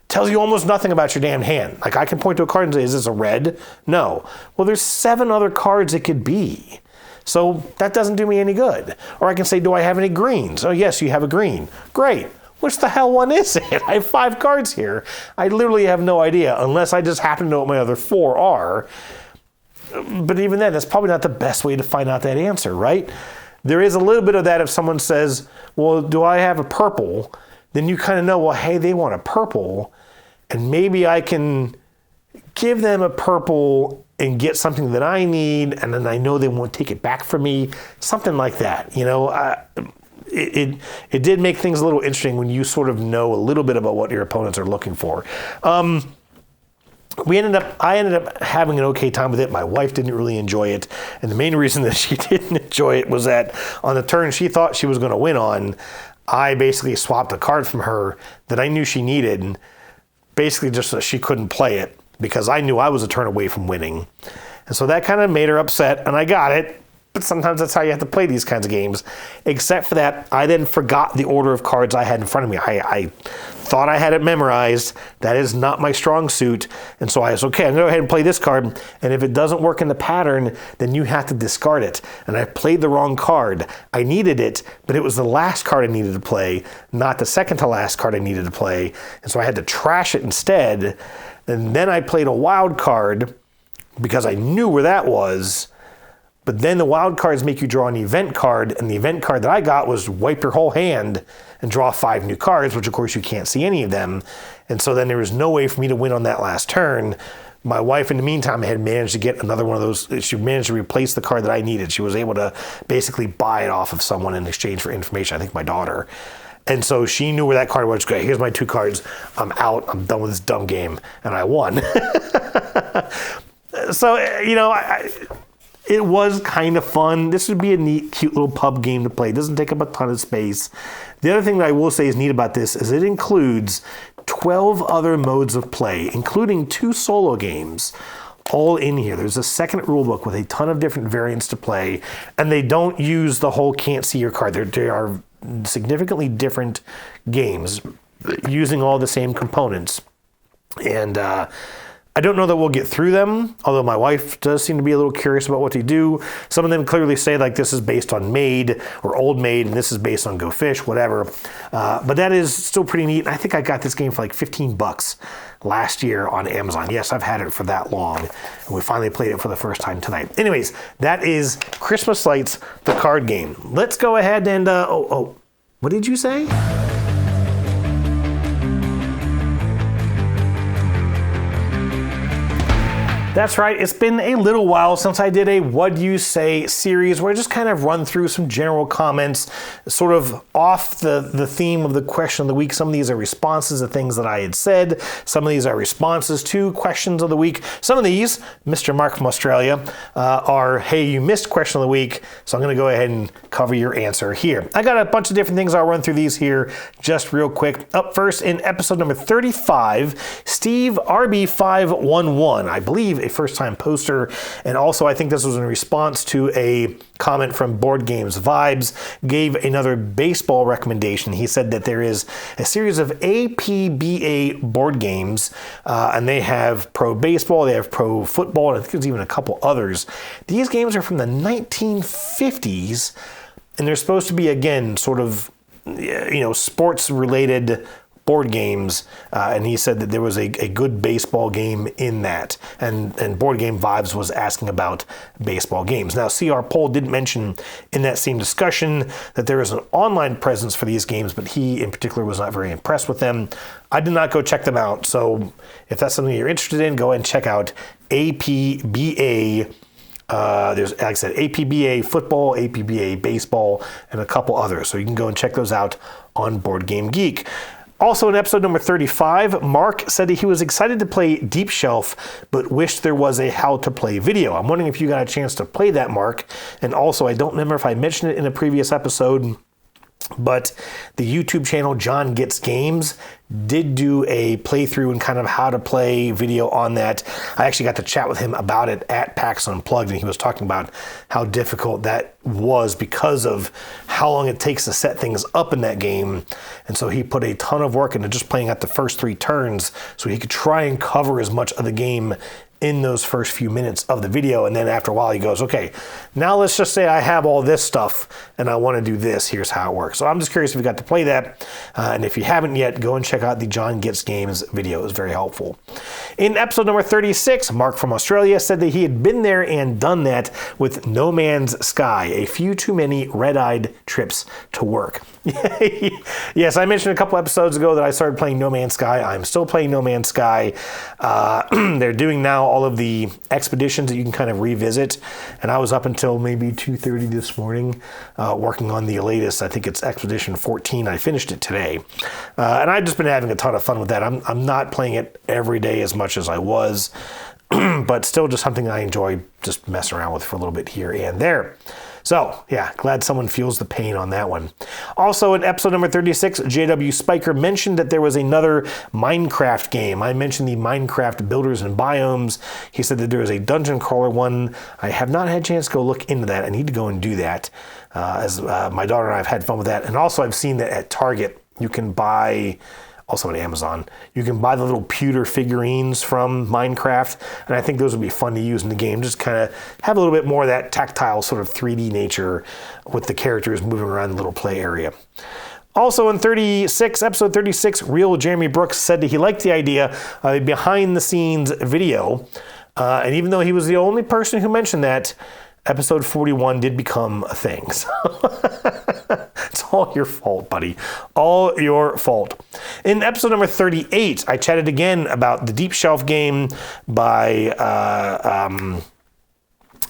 tells you almost nothing about your damn hand. Like I can point to a card and say, is this a red? No. Well, there's 7 other cards it could be. So that doesn't do me any good. Or I can say, do I have any greens? Oh, yes, you have a green. Great. Which the hell one is it? I have 5 cards here. I literally have no idea unless I just happen to know what my other 4 are. But even then, that's probably not the best way to find out that answer, right? There is a little bit of that if someone says, well, do I have a purple? Then you kind of know, well, hey, they want a purple. And maybe I can give them a purple and get something that I need. And then I know they won't take it back from me. Something like that, you know. It did make things a little interesting when you sort of know a little bit about what your opponents are looking for. I ended up having an okay time with it. My wife didn't really enjoy it. And the main reason that she didn't enjoy it was that on the turn she thought she was going to win on, I basically swapped a card from her that I knew she needed, basically just so she couldn't play it because I knew I was a turn away from winning. And so that kind of made her upset, and I got it. But sometimes that's how you have to play these kinds of games. Except for that, I then forgot the order of cards I had in front of me. I thought I had it memorized. That is not my strong suit. And so I was, okay, I'm going to go ahead and play this card. And if it doesn't work in the pattern, then you have to discard it. And I played the wrong card. I needed it, but it was the last card I needed to play, not the second to last card I needed to play. And so I had to trash it instead. And then I played a wild card because I knew where that was. But then the wild cards make you draw an event card, and the event card that I got was wipe your whole hand and draw 5 new cards, which of course you can't see any of them. And so then there was no way for me to win on that last turn. My wife, in the meantime, had managed to get another one of those. She managed to replace the card that I needed. She was able to basically buy it off of someone in exchange for information, I think my daughter. And so she knew where that card was. Great, here's my 2 cards. I'm out. I'm done with this dumb game. And I won. So, you know, it was kind of fun. This would be a neat, cute little pub game to play. It doesn't take up a ton of space. The other thing that I will say is neat about this is it includes 12 other modes of play, including 2 solo games. all in here. There's a second rule book with a ton of different variants to play, and they don't use the whole can't see your card. They are significantly different games using all the same components. And I don't know that we'll get through them, although my wife does seem to be a little curious about what to do. Some of them clearly say like this is based on Made or Old Maid, and this is based on Go Fish, whatever. But that is still pretty neat. I think I got this game for like $15 last year on Amazon. Yes, I've had it for that long, and we finally played it for the first time tonight. Anyways, that is Christmas Lights, the card game. Let's go ahead and, what did you say? That's right, it's been a little while since I did a What You Say series where I just kind of run through some general comments, sort of off the theme of the question of the week. Some of these are responses to things that I had said. Some of these are responses to questions of the week. Some of these, Mr. Mark from Australia, are, hey, you missed question of the week, so I'm going to go ahead and cover your answer here. I got a bunch of different things. I'll run through these here just real quick. Up first, in episode number 35, Steve RB511, I believe a first-time poster, and also I think this was in response to a comment from Board Games Vibes, gave another baseball recommendation. He said that there is a series of APBA board games, and they have pro baseball, they have pro football, and I think there's even a couple others. These games are from the 1950s, and they're supposed to be, again, sort of, sports-related board games, and he said that there was a good baseball game in that, and Board Game Vibes was asking about baseball games. Now, CR Poll did mention in that same discussion that there is an online presence for these games, but he in particular was not very impressed with them. I did not go check them out, so if that's something you're interested in, go ahead and check out APBA. There's, like I said, APBA football, APBA baseball, and a couple others, so you can go and check those out on Board Game Geek. Also in episode number 35, Mark said that he was excited to play Deep Shelf, but wished there was a how to play video. I'm wondering if you got a chance to play that, Mark. And also, I don't remember if I mentioned it in a previous episode, but the YouTube channel John Gets Games did do a playthrough and kind of how to play video on that. I actually got to chat with him about it at PAX Unplugged, and he was talking about how difficult that was because of how long it takes to set things up in that game. And so he put a ton of work into just playing out the first 3 turns so he could try and cover as much of the game in those first few minutes of the video. And then after a while he goes, okay, now let's just say I have all this stuff and I want to do this. Here's how it works. So I'm just curious if you got to play that. And if you haven't yet, go and check out the John Gets Games video. It was very helpful. In episode number 36, Mark from Australia said that he had been there and done that with No Man's Sky, a few too many red-eyed trips to work. Yes, I mentioned a couple episodes ago that I started playing No Man's Sky. I'm still playing No Man's Sky. They're doing now all of the expeditions that you can kind of revisit, and I was up until maybe 2:30 this morning working on the latest. I think it's Expedition 14. I finished it today, and I've just been having a ton of fun with that. I'm not playing it every day as much as I was, but still just something I enjoy just messing around with for a little bit here and there. So, yeah, glad someone feels the pain on that one. Also, in episode number 36, JW Spiker mentioned that there was another Minecraft game. I mentioned the Minecraft Builders and Biomes. He said that there is a dungeon crawler one. I have not had a chance to go look into that. I need to go and do that, as my daughter and I have had fun with that. And also, I've seen that at Target, you can buy... also on Amazon, you can buy the little pewter figurines from Minecraft, and I think those would be fun to use in the game. Just kind of have a little bit more of that tactile sort of 3D nature with the characters moving around the little play area. Also in episode 36, Real Jeremy Brooks said that he liked the idea of a behind-the-scenes video, and even though he was the only person who mentioned that, episode 41 did become a thing. So it's all your fault, buddy. All your fault. In episode number 38, I chatted again about the Deep Shelf game by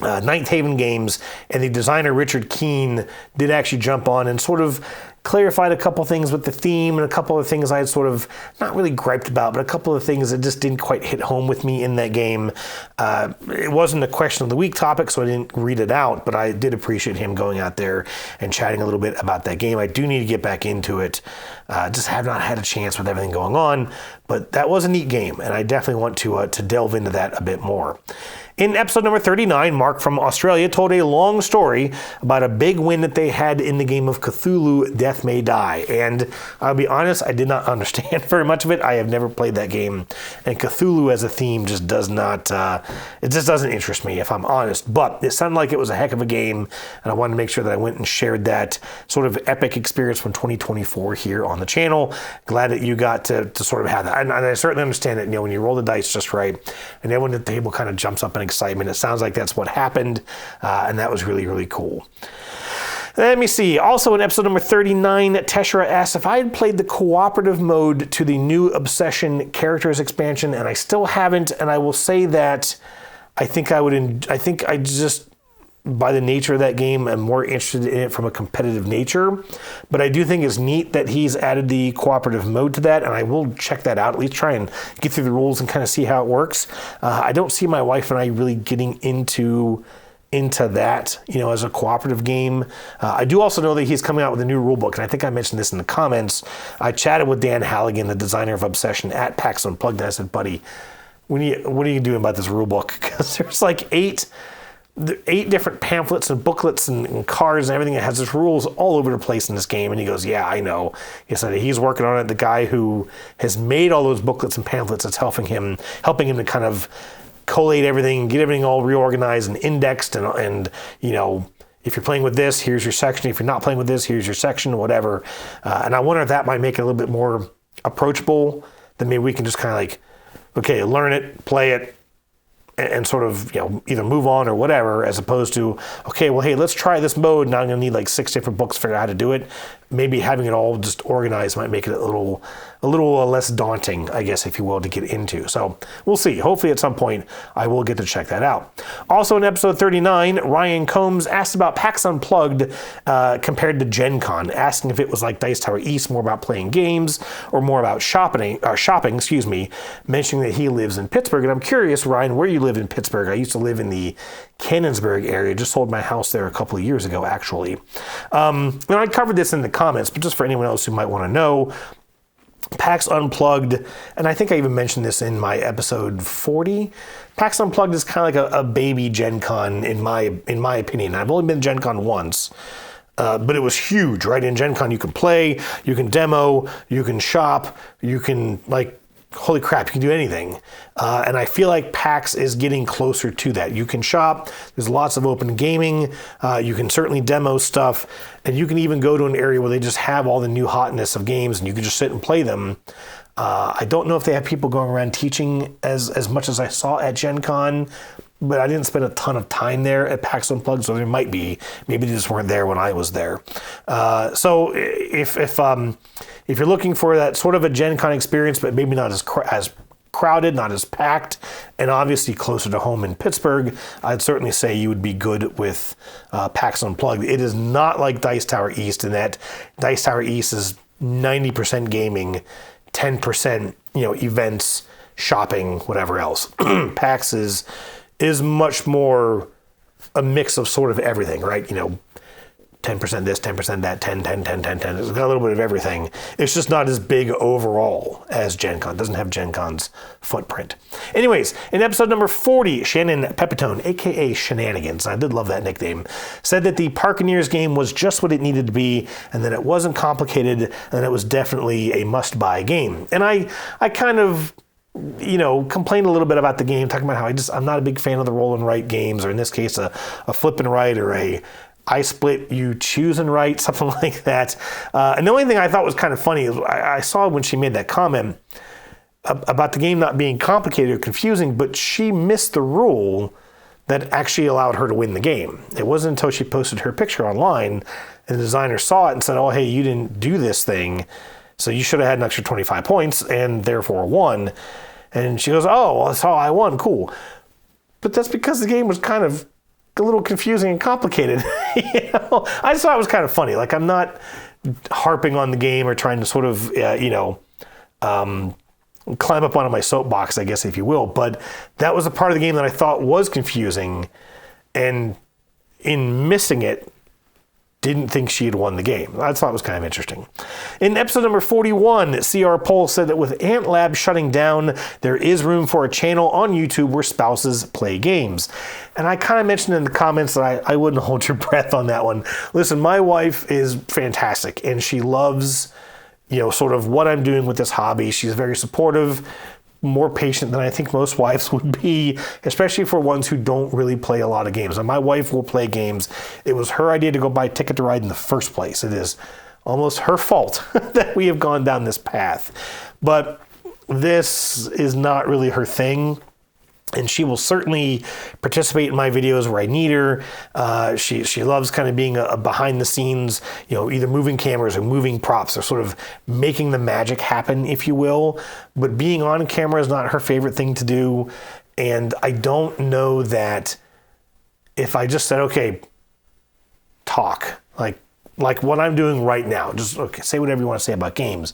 Ninth Haven Games, and the designer Richard Keene did actually jump on and sort of clarified a couple things with the theme and a couple of things I had sort of not really griped about, but a couple of things that just didn't quite hit home with me in that game. It wasn't a question of the week topic, so I didn't read it out, but I did appreciate him going out there and chatting a little bit about that game. I do need to get back into it. Just have not had a chance with everything going on, But that was a neat game, and I definitely want to delve into that a bit more. In episode number 39, Mark from Australia told a long story about a big win that they had in the game of Cthulhu Death May Die. And I'll be honest, I did not understand very much of it. I have never played that game. And Cthulhu as a theme just does not, it just doesn't interest me, if I'm honest. But it sounded like it was a heck of a game. And I wanted to make sure that I went and shared that sort of epic experience from 2024 here on the channel. Glad that you got to sort of have that. And I certainly understand that, when you roll the dice just right, and everyone at the table kind of jumps up in excitement. It sounds like that's what happened, and that was really, really cool. Let me see. Also in episode number 39, Teshra asked if I had played the cooperative mode to the new Obsession characters expansion, and I still haven't, and I will say that I think I just, by the nature of that game, I'm more interested in it from a competitive nature. But I do think it's neat that he's added the cooperative mode to that, and I will check that out, at least try and get through the rules and kind of see how it works. I don't see my wife and I really getting into that, as a cooperative game. I do also know that he's coming out with a new rule book, and I think I mentioned this in the comments. I chatted with Dan Halligan, the designer of Obsession, at PAX Unplugged, and I said, buddy, what are you doing about this rule book? Because there's like eight different pamphlets and booklets and cards and everything that has its rules all over the place in this game. And he goes, yeah, I know. He said he's working on it. The guy who has made all those booklets and pamphlets, it's helping him to kind of collate everything, get everything all reorganized and indexed. And if you're playing with this, here's your section. If you're not playing with this, here's your section, whatever. And I wonder if that might make it a little bit more approachable, that maybe we can just kind of like, okay, learn it, play it, and sort of, either move on or whatever, as opposed to, okay, well, hey, let's try this mode. Now I'm going to need like 6 different books to figure out how to do it. Maybe having it all just organized might make it a little less daunting, I guess, if you will, to get into. So we'll see. Hopefully at some point I will get to check that out. Also in episode 39, Ryan Combs asked about PAX Unplugged compared to Gen Con, asking if it was like Dice Tower East, more about playing games or more about shopping, mentioning that he lives in Pittsburgh. And I'm curious, Ryan, where you live in Pittsburgh. I used to live in the Canonsburg area. Just sold my house there a couple of years ago, actually. And I covered this in the comments, but just for anyone else who might want to know, PAX Unplugged, and I think I even mentioned this in my episode 40, PAX Unplugged is kind of like a baby Gen Con in my opinion. I've only been to Gen Con once, but it was huge, right? In Gen Con you can play, you can demo, you can shop, you can holy crap, you can do anything. And I feel like PAX is getting closer to that. You can shop, there's lots of open gaming, you can certainly demo stuff, and you can even go to an area where they just have all the new hotness of games and you can just sit and play them. I don't know if they have people going around teaching as much as I saw at Gen Con, but I didn't spend a ton of time there at PAX Unplugged, so there might be. Maybe they just weren't there when I was there. So if you're looking for that sort of a Gen Con experience, but maybe not as crowded, not as packed, and obviously closer to home in Pittsburgh, I'd certainly say you would be good with PAX Unplugged. It is not like Dice Tower East in that Dice Tower East is 90% gaming, 10% events, shopping, whatever else. PAX is much more a mix of sort of everything, right? 10% this, 10% that, 10, 10, 10, 10, 10. It's got a little bit of everything. It's just not as big overall as Gen Con. It doesn't have Gen Con's footprint. Anyways, in episode number 40, Shannon Pepitone, aka Shenanigans, I did love that nickname, said that the Parkeneers game was just what it needed to be, and that it wasn't complicated, and that it was definitely a must-buy game. And I kind of complained a little bit about the game, talking about how I'm not a big fan of the roll and write games, or in this case, a flip and write, or I split, you choose and write, something like that. And the only thing I thought was kind of funny is I saw when she made that comment about the game not being complicated or confusing, but she missed the rule that actually allowed her to win the game. It wasn't until she posted her picture online and the designer saw it and said, oh, hey, you didn't do this thing, so you should have had an extra 25 points and therefore won. And she goes, oh, well, that's how I won, cool. But that's because the game was kind of a little confusing and complicated. I just thought it was kind of funny. Like, I'm not harping on the game or trying to sort of, climb up onto my soapbox, I guess, if you will. But that was a part of the game that I thought was confusing. And in missing it, didn't think she had won the game. I thought it was kind of interesting. In episode number 41, CR Poll said that with Ant Lab shutting down, there is room for a channel on YouTube where spouses play games. And I kind of mentioned in the comments that I wouldn't hold your breath on that one. Listen, my wife is fantastic, and she loves, sort of what I'm doing with this hobby. She's very supportive, more patient than I think most wives would be, especially for ones who don't really play a lot of games. And my wife will play games. It was her idea to go buy Ticket to Ride in the first place. It is almost her fault that we have gone down this path. But this is not really her thing. And she will certainly participate in my videos where I need her. She loves kind of being a behind the scenes, either moving cameras or moving props or sort of making the magic happen, if you will. But being on camera is not her favorite thing to do. And I don't know that if I just said, okay, talk, like what I'm doing right now, just say whatever you want to say about games.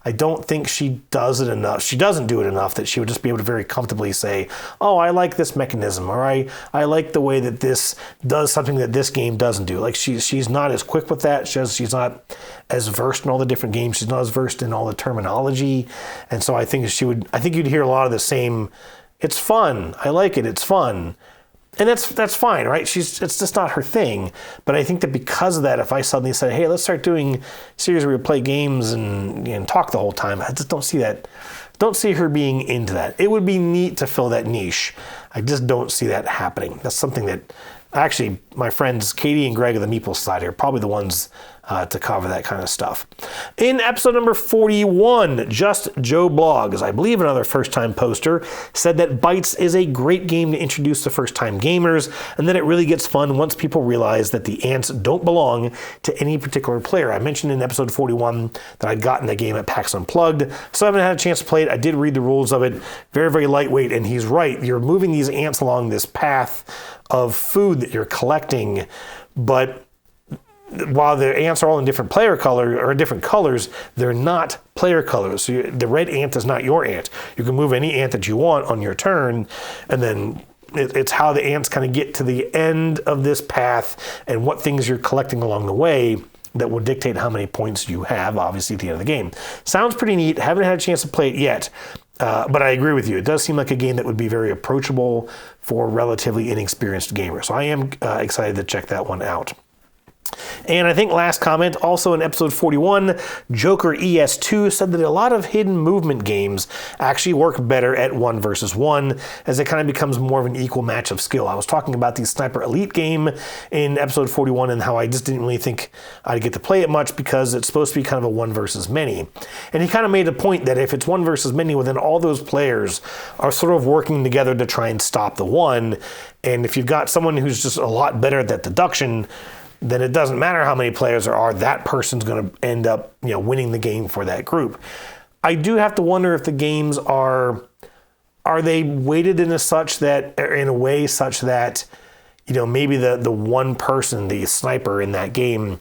I don't think she does it enough. She doesn't do it enough that she would just be able to very comfortably say, oh, I like this mechanism, or I like the way that this does something that this game doesn't do. Like she's not as quick with that. She's not as versed in all the different games. She's not as versed in all the terminology. And so I think you'd hear a lot of the same, it's fun, I like it, it's fun. And that's fine, right? It's just not her thing. But I think that because of that, if I suddenly said, hey, let's start doing series where we play games and talk the whole time, I just don't see that. Don't see her being into that. It would be neat to fill that niche. I just don't see that happening. That's something that actually my friends Katie and Greg of the Meeple Society are probably the ones to cover that kind of stuff. In episode number 41, Just Joe Blogs, I believe another first-time poster, said that Bites is a great game to introduce to first-time gamers, and that it really gets fun once people realize that the ants don't belong to any particular player. I mentioned in episode 41 that I'd gotten the game at PAX Unplugged, so I haven't had a chance to play it. I did read the rules of it. Very, very lightweight, and he's right. You're moving these ants along this path of food that you're collecting, but while the ants are all in different player color or different colors, they're not player colors. So the red ant is not your ant. You can move any ant that you want on your turn, and then it's how the ants kind of get to the end of this path and what things you're collecting along the way that will dictate how many points you have, obviously, at the end of the game. Sounds pretty neat. Haven't had a chance to play it yet, but I agree with you. It does seem like a game that would be very approachable for relatively inexperienced gamers. So I am excited to check that one out. And I think last comment, also in episode 41, Joker ES2 said that a lot of hidden movement games actually work better at 1 versus 1, as it kind of becomes more of an equal match of skill. I was talking about the Sniper Elite game in episode 41 and how I just didn't really think I'd get to play it much because it's supposed to be kind of a 1 versus many. And he kind of made a point that if it's 1 versus many, well, then all those players are sort of working together to try and stop the one. And if you've got someone who's just a lot better at that deduction, then it doesn't matter how many players there are, that person's going to end up, winning the game for that group. I do have to wonder if the games are they weighted in a way such that, maybe the one person, the sniper in that game,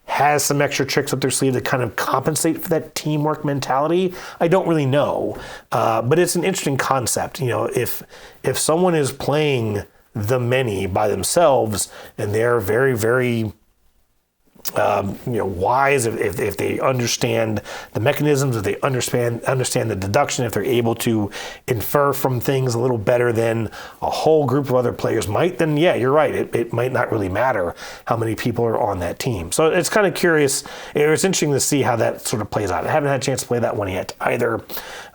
has some extra tricks up their sleeve that kind of compensate for that teamwork mentality. I don't really know, but it's an interesting concept. If someone is playing the many by themselves and they're very, very wise, if they understand the mechanisms, if they understand the deduction, if they're able to infer from things a little better than a whole group of other players might, then yeah, you're right. It might not really matter how many people are on that team. So it's kind of curious. It's interesting to see how that sort of plays out. I haven't had a chance to play that one yet either,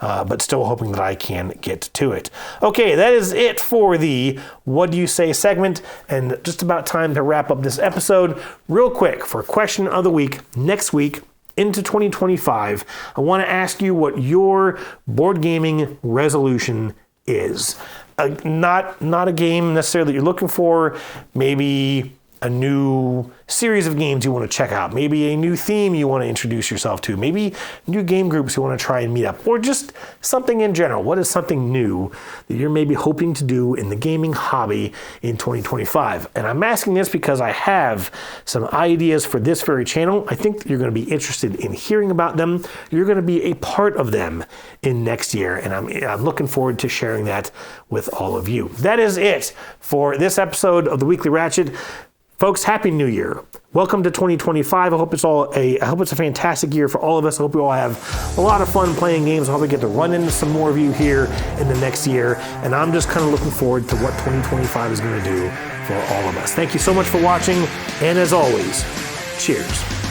but still hoping that I can get to it. Okay, that is it for the What Do You Say segment, and just about time to wrap up this episode. Real quick, for question of the week, next week into 2025, I want to ask you what your board gaming resolution is. Not a game necessarily that you're looking for, maybe a new series of games you want to check out, maybe a new theme you want to introduce yourself to, maybe new game groups you want to try and meet up, or just something in general. What is something new that you're maybe hoping to do in the gaming hobby in 2025? And I'm asking this because I have some ideas for this very channel. I think that you're going to be interested in hearing about them. You're going to be a part of them in next year, and I'm looking forward to sharing that with all of you. That is it for this episode of the Weekly Ratchet. Folks, Happy New Year. Welcome to 2025. I hope it's a fantastic year for all of us. I hope we all have a lot of fun playing games. I hope we get to run into some more of you here in the next year. And I'm just kind of looking forward to what 2025 is going to do for all of us. Thank you so much for watching. And as always, cheers.